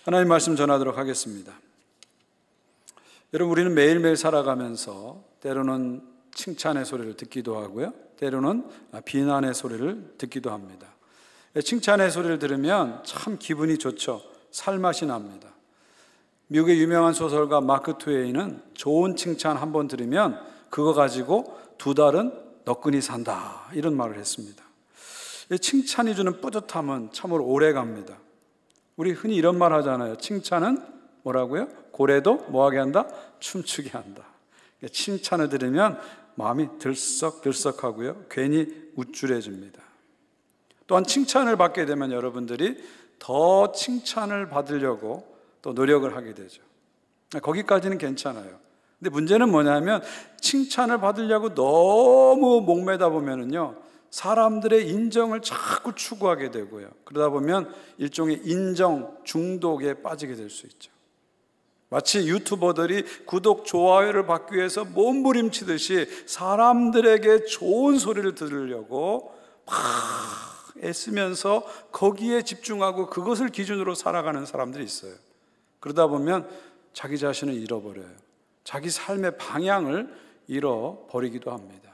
하나님 말씀 전하도록 하겠습니다. 여러분, 우리는 매일매일 살아가면서 때로는 칭찬의 소리를 듣기도 하고요, 때로는 비난의 소리를 듣기도 합니다. 칭찬의 소리를 들으면 참 기분이 좋죠. 살맛이 납니다. 미국의 유명한 소설가 마크 트웨인은 좋은 칭찬 한 번 들으면 그거 가지고 2달은 너끈히 산다, 이런 말을 했습니다. 칭찬이 주는 뿌듯함은 참으로 오래 갑니다. 우리 흔히 이런 말 하잖아요. 칭찬은 뭐라고요? 고래도 뭐하게 한다? 춤추게 한다. 칭찬을 들으면 마음이 들썩들썩하고요, 괜히 우쭐해집니다. 또한 칭찬을 받게 되면 여러분들이 더 칭찬을 받으려고 또 노력을 하게 되죠. 거기까지는 괜찮아요. 근데 문제는 뭐냐면 칭찬을 받으려고 너무 목매다 보면은요, 사람들의 인정을 자꾸 추구하게 되고요, 그러다 보면 일종의 인정 중독에 빠지게 될 수 있죠. 마치 유튜버들이 구독, 좋아요를 받기 위해서 몸부림치듯이 사람들에게 좋은 소리를 들으려고 막 애쓰면서 거기에 집중하고 그것을 기준으로 살아가는 사람들이 있어요. 그러다 보면 자기 자신을 잃어버려요. 자기 삶의 방향을 잃어버리기도 합니다.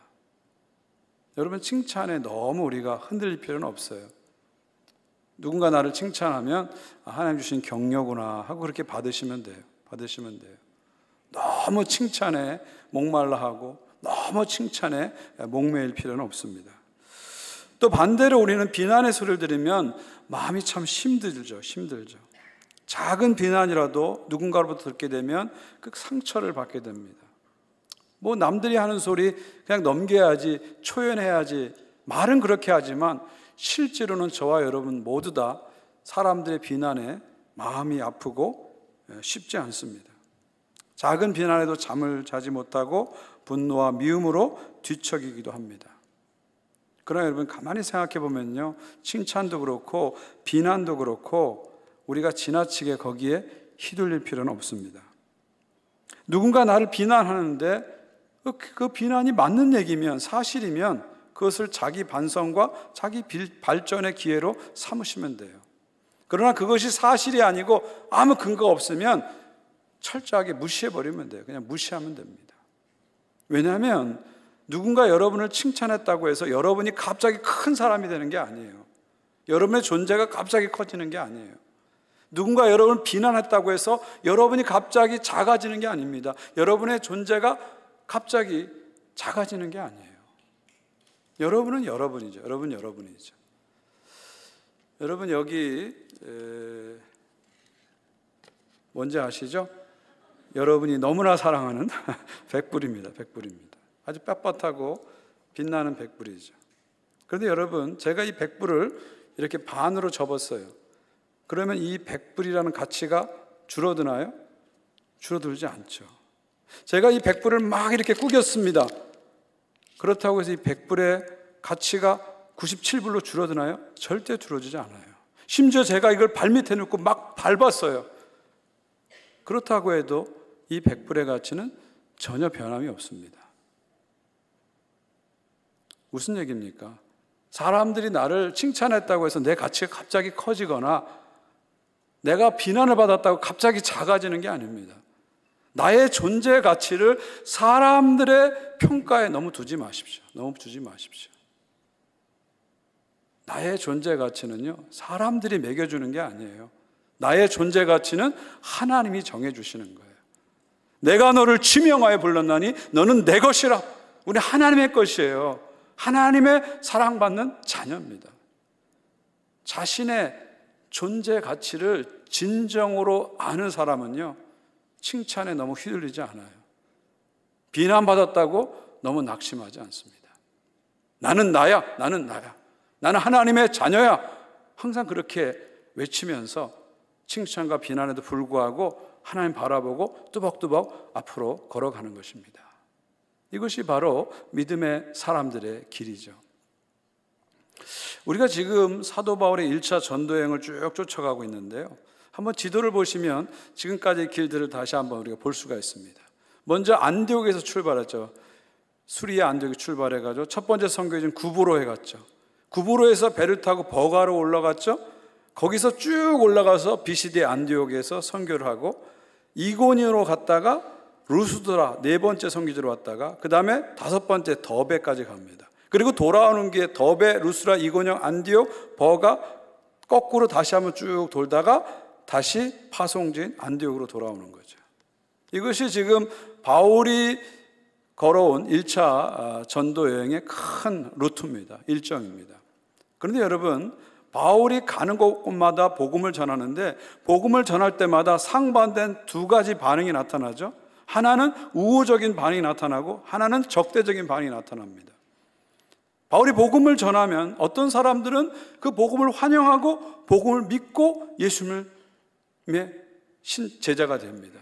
여러분, 칭찬에 너무 우리가 흔들릴 필요는 없어요. 누군가 나를 칭찬하면 하나님 주신 격려구나 하고 그렇게 받으시면 돼요. 너무 칭찬에 목말라 하고 너무 칭찬에 목매일 필요는 없습니다. 또 반대로 우리는 비난의 소리를 들으면 마음이 참 힘들죠. 작은 비난이라도 누군가로부터 듣게 되면 그 상처를 받게 됩니다. 뭐 남들이 하는 소리 그냥 넘겨야지, 초연해야지, 말은 그렇게 하지만 실제로는 저와 여러분 모두 다 사람들의 비난에 마음이 아프고 쉽지 않습니다. 작은 비난에도 잠을 자지 못하고 분노와 미움으로 뒤척이기도 합니다. 그러나 여러분, 가만히 생각해 보면요, 칭찬도 그렇고 비난도 그렇고 우리가 지나치게 거기에 휘둘릴 필요는 없습니다. 누군가 나를 비난하는데 그 비난이 맞는 얘기면, 사실이면 그것을 자기 반성과 자기 발전의 기회로 삼으시면 돼요. 그러나 그것이 사실이 아니고 아무 근거가 없으면 철저하게 무시해버리면 돼요. 그냥 무시하면 됩니다. 왜냐하면 누군가 여러분을 칭찬했다고 해서 여러분이 갑자기 큰 사람이 되는 게 아니에요. 여러분의 존재가 갑자기 커지는 게 아니에요. 누군가 여러분을 비난했다고 해서 여러분이 갑자기 작아지는 게 아닙니다. 여러분의 존재가 갑자기 작아지는 게 아니에요. 여러분은 여러분이죠. 여러분이죠. 여러분, 여기 뭔지 아시죠? 여러분이 너무나 사랑하는 백불입니다. 아주 빳빳하고 빛나는 백불이죠. 그런데 여러분, 제가 이 백불을 이렇게 반으로 접었어요. 그러면 이 백불이라는 가치가 줄어드나요? 줄어들지 않죠. 제가 이 백불을 막 이렇게 구겼습니다. 그렇다고 해서 이 백불의 가치가 97불로 줄어드나요? 절대 줄어들지 않아요. 심지어 제가 이걸 발밑에 놓고 막 밟았어요. 그렇다고 해도 이 백불의 가치는 전혀 변함이 없습니다. 무슨 얘기입니까? 사람들이 나를 칭찬했다고 해서 내 가치가 갑자기 커지거나 내가 비난을 받았다고 갑자기 작아지는 게 아닙니다. 나의 존재 가치를 사람들의 평가에 너무 두지 마십시오. 나의 존재 가치는요, 사람들이 매겨주는 게 아니에요. 나의 존재 가치는 하나님이 정해주시는 거예요. 내가 너를 지명하여 불렀나니 너는 내 것이라. 우리 하나님의 것이에요. 하나님의 사랑받는 자녀입니다. 자신의 존재 가치를 진정으로 아는 사람은요, 칭찬에 너무 휘둘리지 않아요. 비난받았다고 너무 낙심하지 않습니다. 나는 나야. 나는 하나님의 자녀야. 항상 그렇게 외치면서 칭찬과 비난에도 불구하고 하나님 바라보고 뚜벅뚜벅 앞으로 걸어가는 것입니다. 이것이 바로 믿음의 사람들의 길이죠. 우리가 지금 사도 바울의 1차 전도여행을 쭉 쫓아가고 있는데요, 한번 지도를 보시면 지금까지의 길들을 다시 한번 우리가 볼 수가 있습니다. 먼저 안디옥에서 출발했죠. 수리아 안디옥에 출발해가지고 첫 번째 선교지는 구브로에 갔죠. 구브로에서 배를 타고 버가로 올라갔죠. 거기서 쭉 올라가서 비시디 안디옥에서 선교를 하고 이고니온으로 갔다가 루스드라 네 번째 선교지로 왔다가 그 다음에 다섯 번째 더베까지 갑니다. 그리고 돌아오는 게 더베, 루스드라, 이고니온, 안디옥, 버가 거꾸로 다시 한번 쭉 돌다가 다시 파송지인 안디옥으로 돌아오는 거죠. 이것이 지금 바울이 걸어온 1차 전도 여행의 큰 루트입니다. 일정입니다. 그런데 여러분, 바울이 가는 곳마다 복음을 전하는데 복음을 전할 때마다 상반된 두 가지 반응이 나타나죠. 하나는 우호적인 반응이 나타나고 하나는 적대적인 반응이 나타납니다. 바울이 복음을 전하면 어떤 사람들은 그 복음을 환영하고 복음을 믿고 예수님의 제자가 됩니다.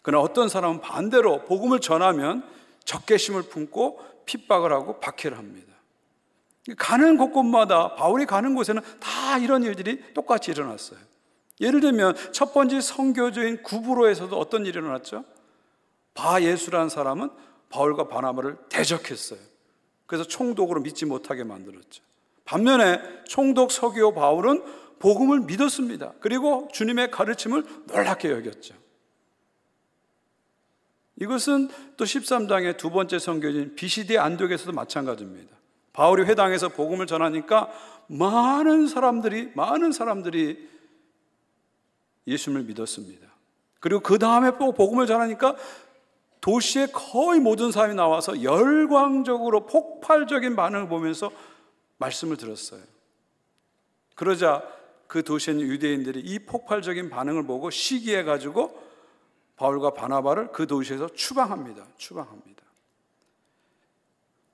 그러나 어떤 사람은 반대로 복음을 전하면 적개심을 품고 핍박을 하고 박해를 합니다. 가는 곳곳마다 바울이 가는 곳에는 다 이런 일들이 똑같이 일어났어요. 예를 들면 첫 번째 선교지인 구브로에서도 어떤 일이 일어났죠? 바예수라는 사람은 바울과 바나바를 대적했어요. 그래서 총독으로 믿지 못하게 만들었죠. 반면에 총독 서기오 바울은 복음을 믿었습니다. 그리고 주님의 가르침을 놀랍게 여겼죠. 이것은 또 13장의 두 번째 선교지인 비시디 안디옥에서도 마찬가지입니다. 바울이 회당에서 복음을 전하니까 많은 사람들이 예수님을 믿었습니다. 그리고 그 다음에 또 복음을 전하니까 도시의 거의 모든 사람이 나와서 열광적으로 폭발적인 반응을 보면서 말씀을 들었어요. 그러자 그 도시에 있는 유대인들이 이 폭발적인 반응을 보고 시기해가지고 바울과 바나바를 그 도시에서 추방합니다.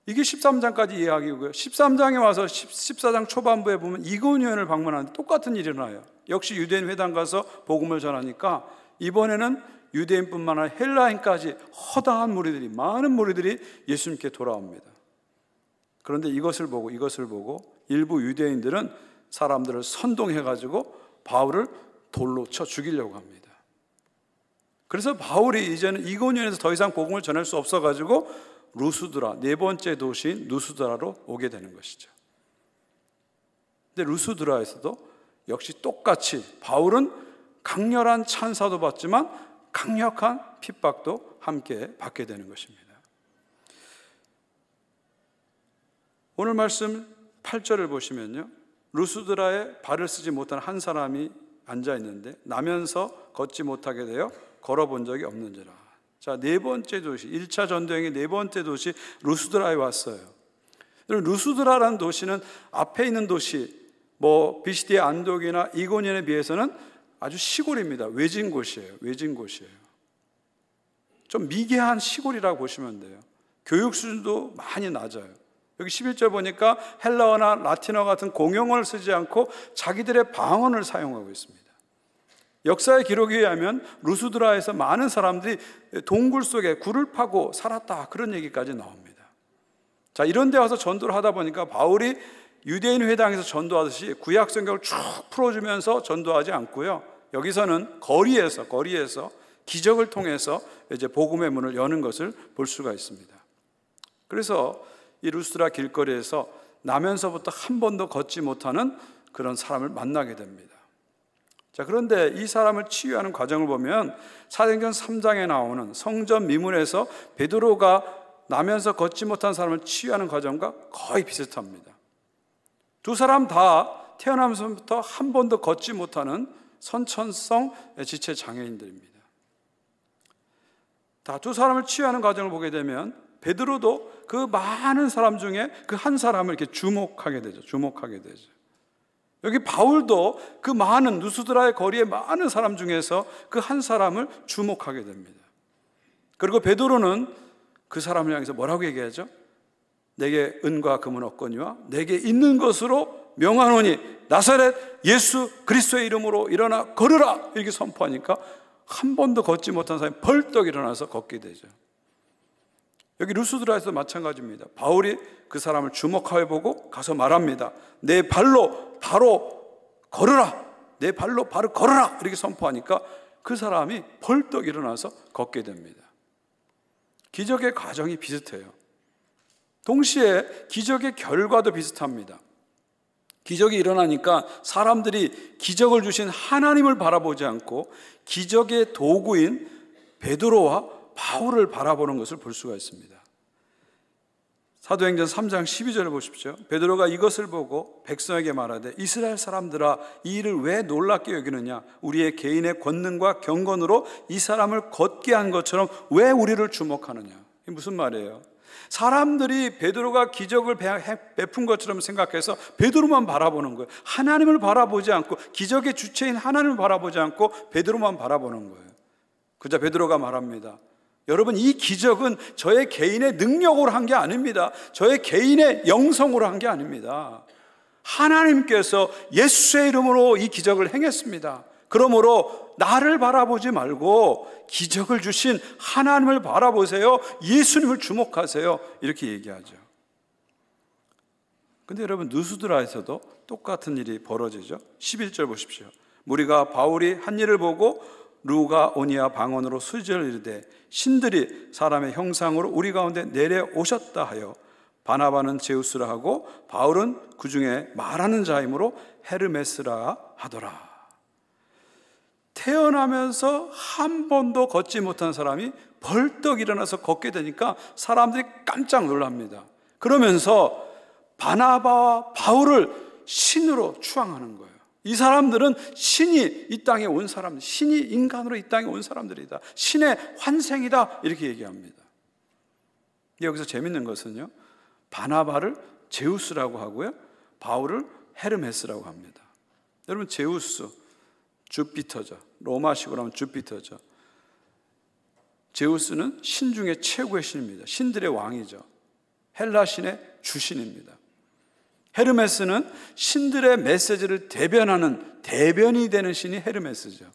이게 13장까지 이야기고요. 13장에 와서 14장 초반부에 보면 이고니온을 방문하는데 똑같은 일이 일어나요. 역시 유대인 회당 가서 복음을 전하니까 이번에는 유대인뿐만 아니라 헬라인까지 허다한 무리들이, 많은 무리들이 예수님께 돌아옵니다. 그런데 이것을 보고 일부 유대인들은 사람들을 선동해가지고 바울을 돌로 쳐 죽이려고 합니다. 그래서 바울이 이제는 이고니온에서 더 이상 복음을 전할 수 없어가지고 루스드라, 네 번째 도시인 루스드라로 오게 되는 것이죠. 근데 루스드라에서도 역시 똑같이 바울은 강렬한 찬사도 받지만 강력한 핍박도 함께 받게 되는 것입니다. 오늘 말씀 8절을 보시면요, 루스드라에 발을 쓰지 못한 한 사람이 앉아 있는데 나면서 걷지 못하게 되어 걸어본 적이 없는지라. 자, 네 번째 도시, 1차 전도행의 네 번째 도시 루스드라에 왔어요. 루스드라라는 도시는 앞에 있는 도시 비시디의 안독이나 이고니온에 비해서는 아주 시골입니다. 외진 곳이에요. 좀 미개한 시골이라고 보시면 돼요. 교육 수준도 많이 낮아요. 여기 11절 보니까 헬라어나 라틴어 같은 공용어를 쓰지 않고 자기들의 방언을 사용하고 있습니다. 역사의 기록에 의하면 루스드라에서 많은 사람들이 동굴 속에 굴을 파고 살았다, 그런 얘기까지 나옵니다. 자, 이런 데 와서 전도를 하다 보니까 바울이 유대인 회당에서 전도하듯이 구약 성경을 쭉 풀어주면서 전도하지 않고요, 여기서는 거리에서 기적을 통해서 이제 복음의 문을 여는 것을 볼 수가 있습니다. 그래서 이 루스드라 길거리에서 나면서부터 한 번도 걷지 못하는 그런 사람을 만나게 됩니다. 자, 그런데 이 사람을 치유하는 과정을 보면 사도행전 3장에 나오는 성전 미문에서 베드로가 나면서 걷지 못한 사람을 치유하는 과정과 거의 비슷합니다. 두 사람 다 태어나면서부터 한 번도 걷지 못하는 선천성 지체 장애인들입니다. 두 사람을 치유하는 과정을 보게 되면 베드로도 그 많은 사람 중에 그 한 사람을 이렇게 주목하게 되죠. 여기 바울도 그 많은 루스드라의 거리에 많은 사람 중에서 그 한 사람을 주목하게 됩니다. 그리고 베드로는 그 사람을 향해서 뭐라고 얘기하죠? 내게 은과 금은 없거니와 내게 있는 것으로 명하노니 나사렛 예수 그리스도의 이름으로 일어나 걸으라, 이렇게 선포하니까 한 번도 걷지 못한 사람이 벌떡 일어나서 걷게 되죠. 여기 루스드라에서도 마찬가지입니다. 바울이 그 사람을 주목하여 보고 가서 말합니다. 내 발로 바로 걸으라, 이렇게 선포하니까 그 사람이 벌떡 일어나서 걷게 됩니다. 기적의 과정이 비슷해요. 동시에 기적의 결과도 비슷합니다. 기적이 일어나니까 사람들이 기적을 주신 하나님을 바라보지 않고 기적의 도구인 베드로와 바울을 바라보는 것을 볼 수가 있습니다. 사도행전 3장 12절을 보십시오. 베드로가 이것을 보고 백성에게 말하되 이스라엘 사람들아, 이 일을 왜 놀랍게 여기느냐? 우리의 개인의 권능과 경건으로 이 사람을 걷게 한 것처럼 왜 우리를 주목하느냐? 이게 무슨 말이에요? 사람들이 베드로가 기적을 베푼 것처럼 생각해서 베드로만 바라보는 거예요. 하나님을 바라보지 않고, 기적의 주체인 하나님을 바라보지 않고 베드로만 바라보는 거예요. 그자 베드로가 말합니다. 여러분, 이 기적은 저의 개인의 능력으로 한 게 아닙니다. 저의 개인의 영성으로 한 게 아닙니다. 하나님께서 예수의 이름으로 이 기적을 행했습니다. 그러므로 나를 바라보지 말고 기적을 주신 하나님을 바라보세요. 예수님을 주목하세요. 이렇게 얘기하죠. 근데 여러분, 누스드라에서도 똑같은 일이 벌어지죠. 11절 보십시오. 무리가 바울이 한 일을 보고 루가오니아 방언으로 수지를 이르되 신들이 사람의 형상으로 우리 가운데 내려오셨다 하여 바나바는 제우스라 하고 바울은 그 중에 말하는 자이므로 헤르메스라 하더라. 태어나면서 한 번도 걷지 못한 사람이 벌떡 일어나서 걷게 되니까 사람들이 깜짝 놀랍니다. 그러면서 바나바와 바울을 신으로 추앙하는 거예요. 이 사람들은 신이 이 땅에 온 사람들, 신이 인간으로 이 땅에 온 사람들이다. 신의 환생이다. 이렇게 얘기합니다. 여기서 재밌는 것은요, 바나바를 제우스라고 하고요, 바울을 헤르메스라고 합니다. 여러분, 제우스, 주피터죠. 로마식으로 하면 주피터죠. 제우스는 신 중에 최고의 신입니다. 신들의 왕이죠. 헬라 신의 주신입니다. 헤르메스는 신들의 메시지를 대변하는 대변이 되는 신이 헤르메스죠.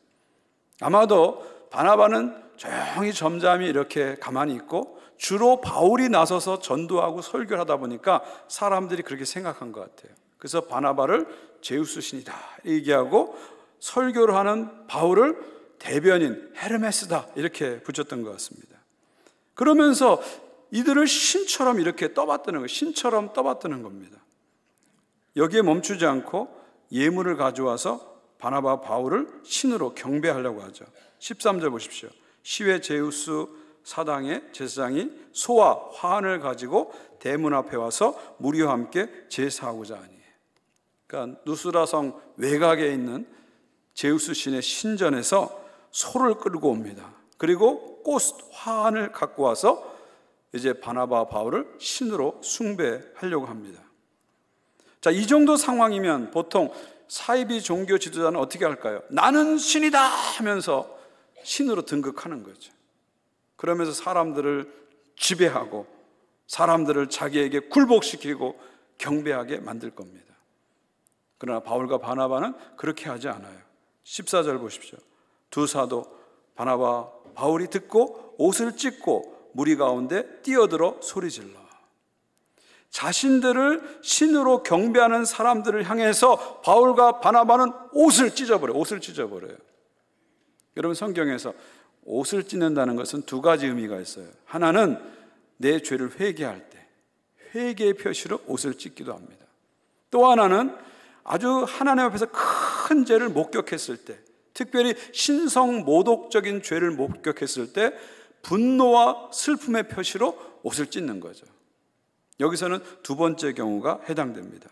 아마도 바나바는 조용히 점잖이 이렇게 가만히 있고 주로 바울이 나서서 전도하고 설교를 하다 보니까 사람들이 그렇게 생각한 것 같아요. 그래서 바나바를 제우스 신이다 얘기하고 설교를 하는 바울을 대변인 헤르메스다 이렇게 붙였던 것 같습니다. 그러면서 이들을 신처럼 이렇게 떠받드는 거예요. 신처럼 떠받드는 겁니다. 여기에 멈추지 않고 예물을 가져와서 바나바 바울을 신으로 경배하려고 하죠. 13절 보십시오. 시외 제우스 사당의 제사장이 소와 화환을 가지고 대문 앞에 와서 무리와 함께 제사하고자 하니. 그러니까 누스라성 외곽에 있는 제우스 신의 신전에서 소를 끌고 옵니다. 그리고 꽃 화환을 갖고 와서 이제 바나바 바울을 신으로 숭배하려고 합니다. 자, 이 정도 상황이면 보통 사이비 종교 지도자는 어떻게 할까요? 나는 신이다 하면서 신으로 등극하는 거죠. 그러면서 사람들을 지배하고 사람들을 자기에게 굴복시키고 경배하게 만들 겁니다. 그러나 바울과 바나바는 그렇게 하지 않아요. 14절 보십시오. 두 사도 바나바 바울이 듣고 옷을 찢고 무리 가운데 뛰어들어 소리질러 자신들을 신으로 경배하는 사람들을 향해서 바울과 바나바는 옷을 찢어버려요. 여러분, 성경에서 옷을 찢는다는 것은 두 가지 의미가 있어요. 하나는 내 죄를 회개할 때 회개의 표시로 옷을 찢기도 합니다. 또 하나는 아주 하나님 앞에서 큰 죄를 목격했을 때, 특별히 신성모독적인 죄를 목격했을 때 분노와 슬픔의 표시로 옷을 찢는 거죠. 여기서는 두 번째 경우가 해당됩니다.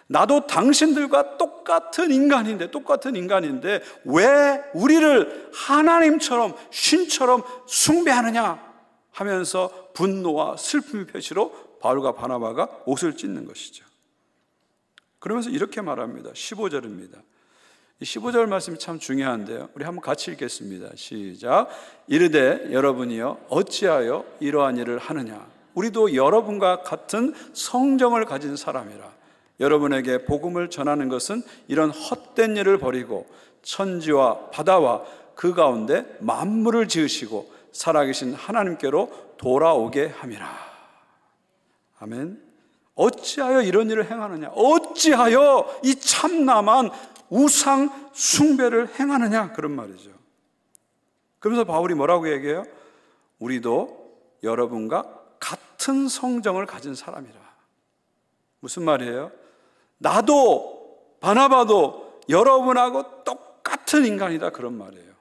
나도 당신들과 똑같은 인간인데 왜 우리를 하나님처럼 신처럼 숭배하느냐 하면서 분노와 슬픔의 표시로 바울과 바나바가 옷을 찢는 것이죠. 그러면서 이렇게 말합니다. 15절입니다. 이 15절 말씀이 참 중요한데요. 우리 한번 같이 읽겠습니다. 시작. 이르되 여러분이여 어찌하여 이러한 일을 하느냐. 우리도 여러분과 같은 성정을 가진 사람이라. 여러분에게 복음을 전하는 것은 이런 헛된 일을 버리고 천지와 바다와 그 가운데 만물을 지으시고 살아계신 하나님께로 돌아오게 함이라. 아멘. 어찌하여 이런 일을 행하느냐? 어찌하여 이 참남한 우상 숭배를 행하느냐? 그런 말이죠. 그러면서 바울이 뭐라고 얘기해요? 우리도 여러분과 같은 성정을 가진 사람이라. 무슨 말이에요? 나도 바나바도 여러분하고 똑같은 인간이다, 그런 말이에요.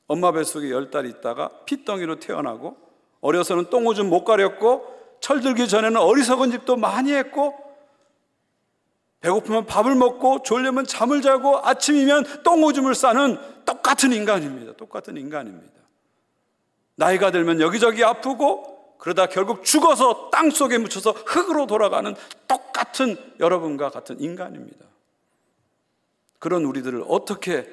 엄마 뱃속에 10달 있다가 핏덩이로 태어나고 어려서는 똥오줌 못 가렸고 철들기 전에는 어리석은 짓도 많이 했고 배고프면 밥을 먹고 졸려면 잠을 자고 아침이면 똥오줌을 싸는 똑같은 인간입니다. 똑같은 인간입니다. 나이가 들면 여기저기 아프고 그러다 결국 죽어서 땅속에 묻혀서 흙으로 돌아가는 똑같은 여러분과 같은 인간입니다. 그런 우리들을 어떻게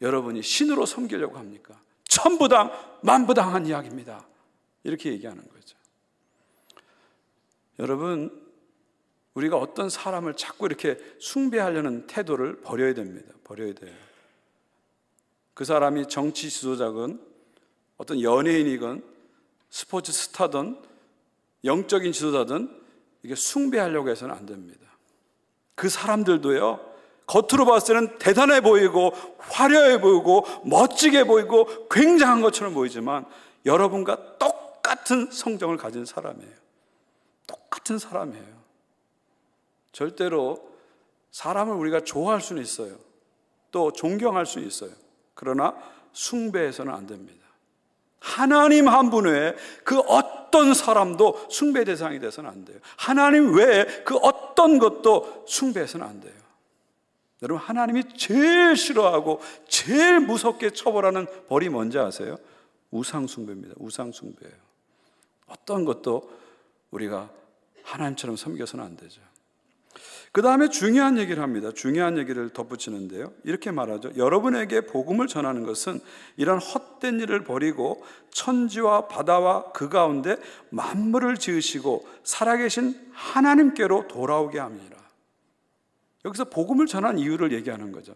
여러분이 신으로 섬기려고 합니까? 천부당 만부당한 이야기입니다. 이렇게 얘기하는 거죠. 여러분, 우리가 어떤 사람을 자꾸 이렇게 숭배하려는 태도를 버려야 됩니다. 버려야 돼요. 그 사람이 정치 지도자건 어떤 연예인이건 스포츠 스타든 영적인 지도자든 이게 숭배하려고 해서는 안 됩니다. 그 사람들도요, 겉으로 봤을 때는 대단해 보이고 화려해 보이고 멋지게 보이고 굉장한 것처럼 보이지만 여러분과 똑같은 성정을 가진 사람이에요. 똑같은 사람이에요. 절대로 사람을 우리가 좋아할 수는 있어요. 또 존경할 수는 있어요. 그러나 숭배해서는 안 됩니다. 하나님 한 분 외에 그 어떤 사람도 숭배 대상이 돼서는 안 돼요. 하나님 외에 그 어떤 것도 숭배해서는 안 돼요. 여러분, 하나님이 제일 싫어하고 제일 무섭게 처벌하는 벌이 뭔지 아세요? 우상숭배입니다. 우상숭배예요. 어떤 것도 우리가 하나님처럼 섬겨서는 안 되죠. 그 다음에 중요한 얘기를 합니다. 중요한 얘기를 덧붙이는데요, 이렇게 말하죠. 여러분에게 복음을 전하는 것은 이런 헛된 일을 버리고 천지와 바다와 그 가운데 만물을 지으시고 살아계신 하나님께로 돌아오게 합니다. 여기서 복음을 전하는 이유를 얘기하는 거죠.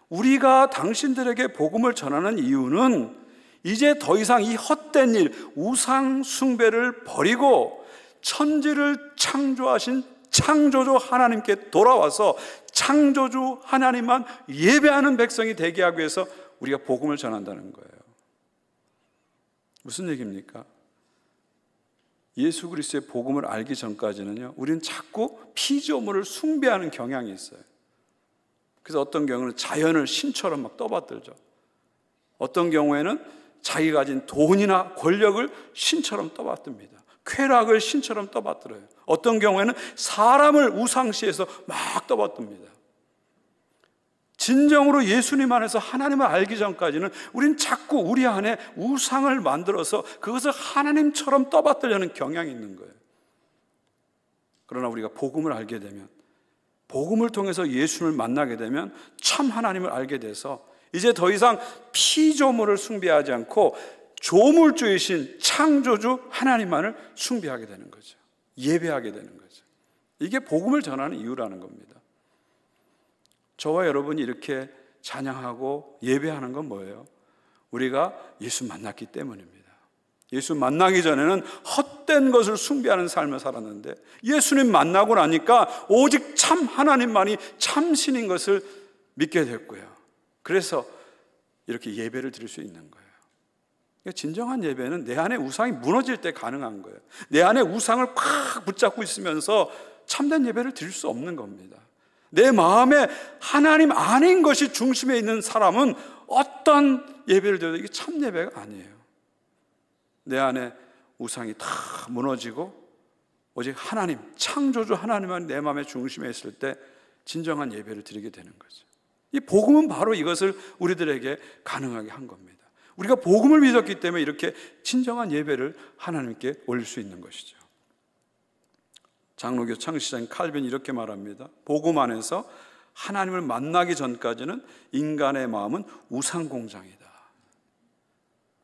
우리가 당신들에게 복음을 전하는 이유는 이제 더 이상 이 헛된 일, 우상 숭배를 버리고 천지를 창조하신 창조주 하나님께 돌아와서 창조주 하나님만 예배하는 백성이 되게 하기 위해서 우리가 복음을 전한다는 거예요. 무슨 얘기입니까? 예수 그리스도의 복음을 알기 전까지는요, 우리는 자꾸 피조물을 숭배하는 경향이 있어요. 그래서 어떤 경우는 자연을 신처럼 막 떠받들죠. 어떤 경우에는 자기가 가진 돈이나 권력을 신처럼 떠받듭니다. 쾌락을 신처럼 떠받들어요. 어떤 경우에는 사람을 우상시해서 막 떠받듭니다. 진정으로 예수님 안에서 하나님을 알기 전까지는 우린 자꾸 우리 안에 우상을 만들어서 그것을 하나님처럼 떠받들려는 경향이 있는 거예요. 그러나 우리가 복음을 알게 되면, 복음을 통해서 예수님을 만나게 되면 참 하나님을 알게 돼서 이제 더 이상 피조물을 숭배하지 않고 조물주이신 창조주 하나님만을 숭배하게 되는 거죠. 예배하게 되는 거죠. 이게 복음을 전하는 이유라는 겁니다. 저와 여러분이 이렇게 찬양하고 예배하는 건 뭐예요? 우리가 예수 만났기 때문입니다. 예수 만나기 전에는 헛된 것을 숭배하는 삶을 살았는데 예수님 만나고 나니까 오직 참 하나님만이 참신인 것을 믿게 됐고요. 그래서 이렇게 예배를 드릴 수 있는 거예요. 진정한 예배는 내 안에 우상이 무너질 때 가능한 거예요. 내 안에 우상을 꽉 붙잡고 있으면서 참된 예배를 드릴 수 없는 겁니다. 내 마음에 하나님 아닌 것이 중심에 있는 사람은 어떤 예배를 드려도 이게 참 예배가 아니에요. 내 안에 우상이 다 무너지고 오직 하나님, 창조주 하나님만 내 마음의 중심에 있을 때 진정한 예배를 드리게 되는 거죠. 이 복음은 바로 이것을 우리들에게 가능하게 한 겁니다. 우리가 복음을 믿었기 때문에 이렇게 진정한 예배를 하나님께 올릴 수 있는 것이죠. 장로교 창시자인 칼빈이 이렇게 말합니다. 복음 안에서 하나님을 만나기 전까지는 인간의 마음은 우상공장이다.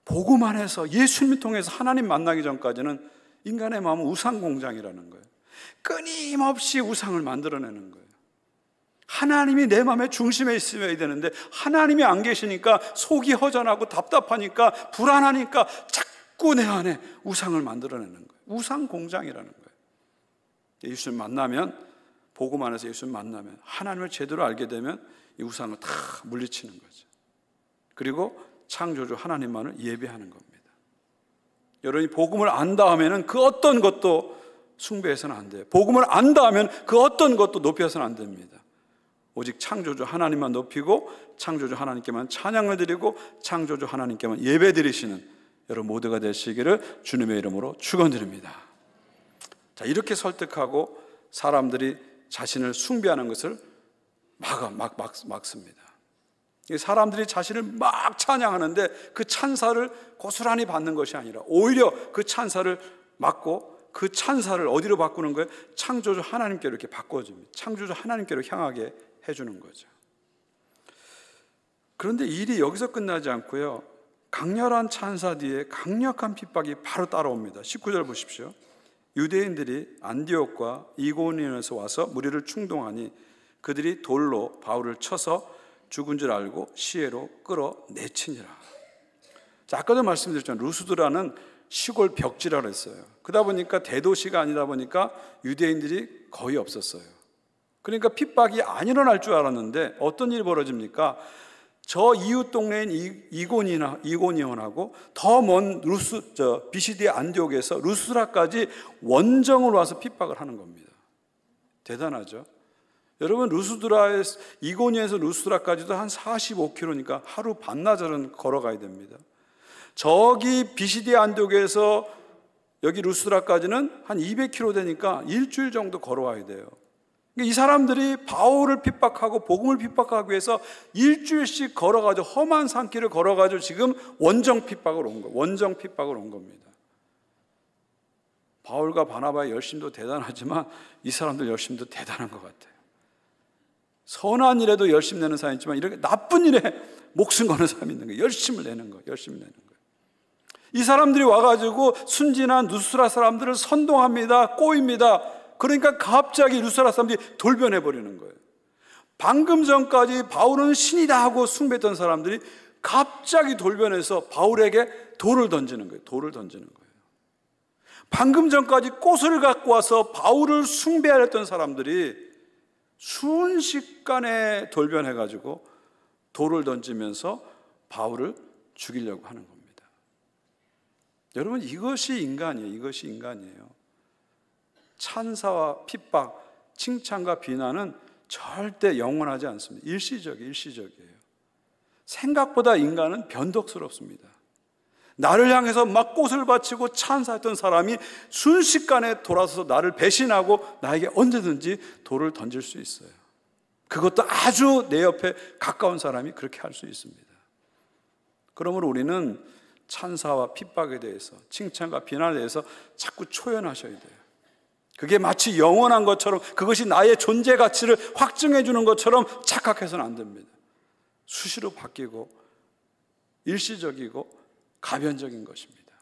복음 안에서 예수님을 통해서 하나님 만나기 전까지는 인간의 마음은 우상공장이라는 거예요. 끊임없이 우상을 만들어내는 거예요. 하나님이 내 마음의 중심에 있어야 되는데 하나님이 안 계시니까 속이 허전하고 답답하니까 불안하니까 자꾸 내 안에 우상을 만들어내는 거예요. 우상 공장이라는 거예요. 예수님 만나면, 복음 안에서 예수님 만나면, 하나님을 제대로 알게 되면 이 우상을 다 물리치는 거죠. 그리고 창조주 하나님만을 예배하는 겁니다. 여러분이 복음을 안 다음에는 그 어떤 것도 숭배해서는 안 돼요. 복음을 안다 하면 그 어떤 것도 높여서는 안 됩니다. 오직 창조주 하나님만 높이고 창조주 하나님께만 찬양을 드리고 창조주 하나님께만 예배 드리시는 여러분 모두가 되시기를 주님의 이름으로 축원드립니다. 자, 이렇게 설득하고 사람들이 자신을 숭배하는 것을 막습니다. 사람들이 자신을 막 찬양하는데 그 찬사를 고스란히 받는 것이 아니라 오히려 그 찬사를 막고 그 찬사를 어디로 바꾸는 거예요? 창조주 하나님께로 이렇게 바꿔줍니다. 창조주 하나님께로 향하게 해주는 거죠. 그런데 일이 여기서 끝나지 않고요, 강렬한 찬사 뒤에 강력한 핍박이 바로 따라옵니다. 19절 보십시오. 유대인들이 안디옥과 이고니온에서 와서 무리를 충동하니 그들이 돌로 바울을 쳐서 죽은 줄 알고 시외로 끌어내치니라. 자, 아까도 말씀드렸잖아요. 루스드라는 시골 벽지라 그랬어요. 그러다 보니까 대도시가 아니다 보니까 유대인들이 거의 없었어요. 그러니까 핍박이 안 일어날 줄 알았는데 어떤 일이 벌어집니까? 저 이웃 동네인 이고니온하고 더 먼 비시디의 안디옥에서 루스드라까지 원정을 와서 핍박을 하는 겁니다. 대단하죠? 여러분, 이고니온에서 루스드라까지도 한 45km니까 하루 반나절은 걸어가야 됩니다. 저기 비시디의 안디옥에서 여기 루스드라까지는 한 200km 되니까 일주일 정도 걸어와야 돼요. 이 사람들이 바울을 핍박하고 복음을 핍박하기 위해서 일주일씩 걸어가지고 험한 산길을 걸어가지고 지금 원정 핍박을 온 겁니다. 바울과 바나바의 열심도 대단하지만 이 사람들 열심도 대단한 것 같아요. 선한 일에도 열심 내는 사람이 있지만 이렇게 나쁜 일에 목숨 거는 사람이 있는 거예요. 열심을 내는 거예요. 이 사람들이 와가지고 순진한 루스드라 사람들을 선동합니다. 꼬입니다. 그러니까 갑자기 루스드라 사람들이 돌변해 버리는 거예요. 방금 전까지 바울은 신이다 하고 숭배했던 사람들이 갑자기 돌변해서 바울에게 돌을 던지는 거예요. 방금 전까지 꽃을 갖고 와서 바울을 숭배하려 했던 사람들이 순식간에 돌변해가지고 돌을 던지면서 바울을 죽이려고 하는 겁니다. 여러분, 이것이 인간이에요. 찬사와 핍박, 칭찬과 비난은 절대 영원하지 않습니다. 일시적이에요. 생각보다 인간은 변덕스럽습니다. 나를 향해서 막 꽃을 바치고 찬사했던 사람이 순식간에 돌아서서 나를 배신하고 나에게 언제든지 돌을 던질 수 있어요. 그것도 아주 내 옆에 가까운 사람이 그렇게 할 수 있습니다. 그러므로 우리는 찬사와 핍박에 대해서, 칭찬과 비난에 대해서 자꾸 초연하셔야 돼요. 그게 마치 영원한 것처럼, 그것이 나의 존재 가치를 확증해 주는 것처럼 착각해서는 안 됩니다. 수시로 바뀌고 일시적이고 가변적인 것입니다.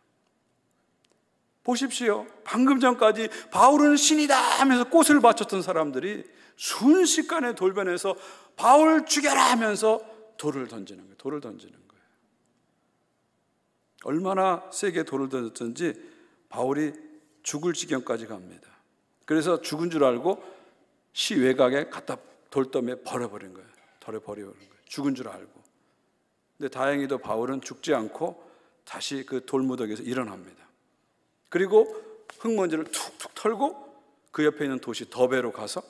보십시오. 방금 전까지 바울은 신이다 하면서 꽃을 바쳤던 사람들이 순식간에 돌변해서 바울 죽여라 하면서 돌을 던지는 거예요. 얼마나 세게 돌을 던졌든지 바울이 죽을 지경까지 갑니다. 그래서 죽은 줄 알고 시 외곽에 갖다 돌덤에 버려버린 거예요. 죽은 줄 알고. 근데 다행히도 바울은 죽지 않고 다시 그 돌무더기에서 일어납니다. 그리고 흙먼지를 툭툭 털고 그 옆에 있는 도시 더베로 가서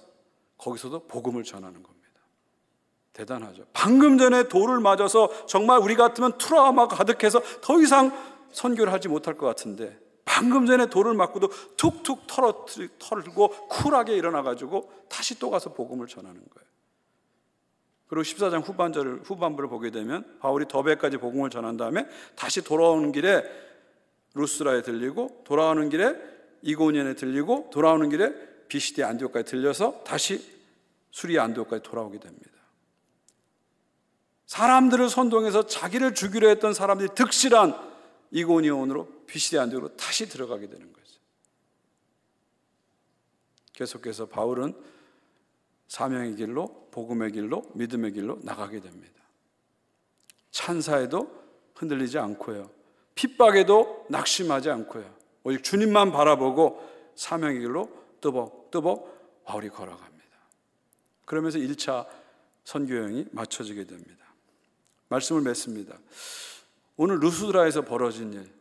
거기서도 복음을 전하는 겁니다. 대단하죠. 방금 전에 돌을 맞아서 정말 우리 같으면 트라우마가 가득해서 더 이상 선교를 하지 못할 것 같은데 방금 전에 돌을 맞고도 툭툭 털고 쿨하게 일어나가지고 다시 또 가서 복음을 전하는 거예요. 그리고 14장 후반부를 보게 되면 바울이 더베까지 복음을 전한 다음에 다시 돌아오는 길에 루스드라에 들리고, 돌아오는 길에 이고니온에 들리고, 돌아오는 길에 비시디 안디옥까지 들려서 다시 수리아 안디옥까지 돌아오게 됩니다. 사람들을 선동해서 자기를 죽이려 했던 사람들이 득실한 이고니온으로 비시디 안디옥으로 다시 들어가게 되는 거죠. 계속해서 바울은 사명의 길로, 복음의 길로, 믿음의 길로 나가게 됩니다. 찬사에도 흔들리지 않고요, 핍박에도 낙심하지 않고요, 오직 주님만 바라보고 사명의 길로 뜨벅뜨벅 바울이 걸어갑니다. 그러면서 1차 선교여행이 마쳐지게 됩니다. 말씀을 맺습니다. 오늘 루스드라에서 벌어진 일,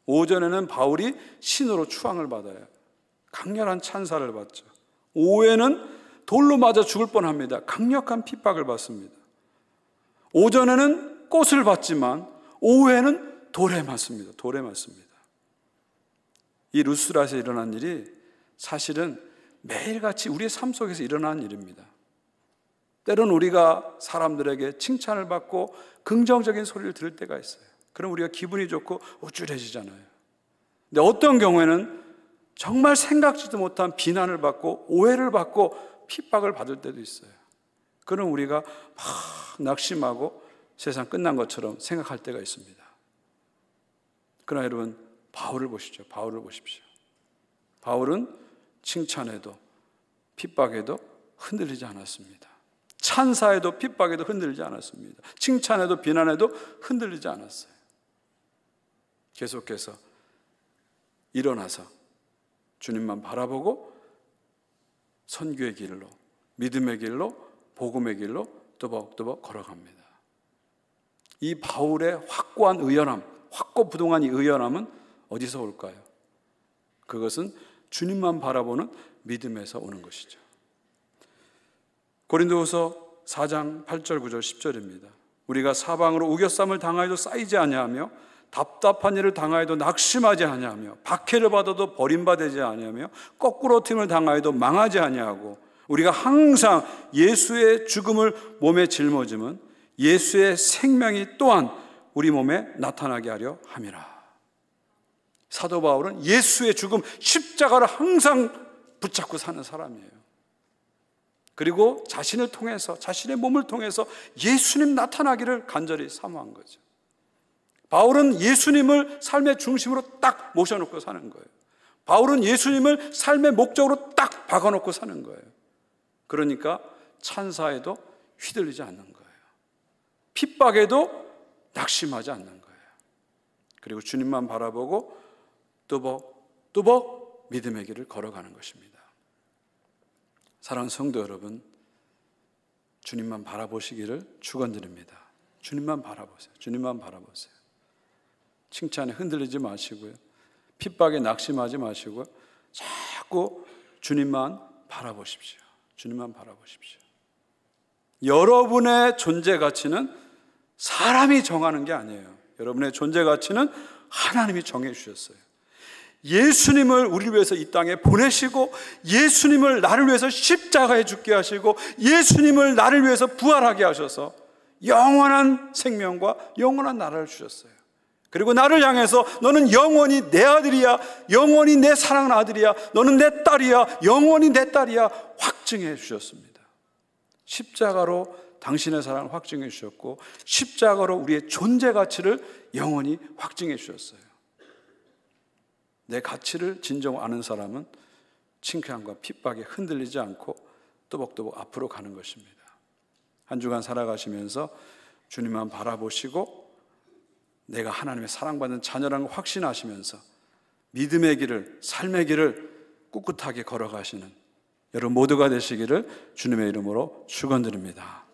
오전에는 바울이 신으로 추앙을 받아요. 강렬한 찬사를 받죠. 오후에는 돌로 맞아 죽을 뻔합니다. 강력한 핍박을 받습니다. 오전에는 꽃을 받지만 오후에는 돌에 맞습니다. 돌에 맞습니다. 이 루스드라에서 일어난 일이 사실은 매일같이 우리의 삶 속에서 일어나는 일입니다. 때로는 우리가 사람들에게 칭찬을 받고 긍정적인 소리를 들을 때가 있어요. 그럼 우리가 기분이 좋고 우쭐해지잖아요. 근데 어떤 경우에는 정말 생각지도 못한 비난을 받고 오해를 받고 핍박을 받을 때도 있어요. 그럼 우리가 막 낙심하고 세상 끝난 것처럼 생각할 때가 있습니다. 그러나 여러분, 바울을 보시죠. 바울을 보십시오. 바울은 칭찬에도 핍박에도 흔들리지 않았습니다. 찬사에도 핍박에도 흔들리지 않았습니다. 칭찬에도 비난에도 흔들리지 않았어요. 계속해서 일어나서 주님만 바라보고 선교의 길로, 믿음의 길로, 복음의 길로 또박또박 걸어갑니다. 이 바울의 확고한 의연함, 확고부동한 이 의연함은 어디서 올까요? 그것은 주님만 바라보는 믿음에서 오는 것이죠. 고린도후서 4장 8절 9절 10절입니다. 우리가 사방으로 우겨쌈을 당하여도 쌓이지 아니하며 답답한 일을 당하여도 낙심하지 아니하며 박해를 받아도 버림받지 아니하며 거꾸로 틈을 당하여도 망하지 아니하고 우리가 항상 예수의 죽음을 몸에 짊어짐은 예수의 생명이 또한 우리 몸에 나타나게 하려 함이라. 사도 바울은 예수의 죽음, 십자가를 항상 붙잡고 사는 사람이에요. 그리고 자신을 통해서, 자신의 몸을 통해서 예수님 나타나기를 간절히 사모한 거죠. 바울은 예수님을 삶의 중심으로 딱 모셔놓고 사는 거예요. 바울은 예수님을 삶의 목적으로 딱 박아놓고 사는 거예요. 그러니까 찬사에도 휘둘리지 않는 거예요. 핍박에도 낙심하지 않는 거예요. 그리고 주님만 바라보고 뚜벅뚜벅 믿음의 길을 걸어가는 것입니다. 사랑하는 성도 여러분, 주님만 바라보시기를 축원드립니다. 주님만 바라보세요. 주님만 바라보세요. 칭찬에 흔들리지 마시고요. 핍박에 낙심하지 마시고요. 자꾸 주님만 바라보십시오. 주님만 바라보십시오. 여러분의 존재 가치는 사람이 정하는 게 아니에요. 여러분의 존재 가치는 하나님이 정해 주셨어요. 예수님을 우리를 위해서 이 땅에 보내시고 예수님을 나를 위해서 십자가에 죽게 하시고 예수님을 나를 위해서 부활하게 하셔서 영원한 생명과 영원한 나라를 주셨어요. 그리고 나를 향해서 너는 영원히 내 아들이야, 영원히 내 사랑하는 아들이야, 너는 내 딸이야, 영원히 내 딸이야 확증해 주셨습니다. 십자가로 당신의 사랑을 확증해 주셨고 십자가로 우리의 존재 가치를 영원히 확증해 주셨어요. 내 가치를 진정 아는 사람은 칭찬과 핍박에 흔들리지 않고 또박또박 앞으로 가는 것입니다. 한 주간 살아가시면서 주님만 바라보시고 내가 하나님의 사랑받는 자녀라는 걸 확신하시면서 믿음의 길을, 삶의 길을 꿋꿋하게 걸어가시는 여러분 모두가 되시기를 주님의 이름으로 축원드립니다.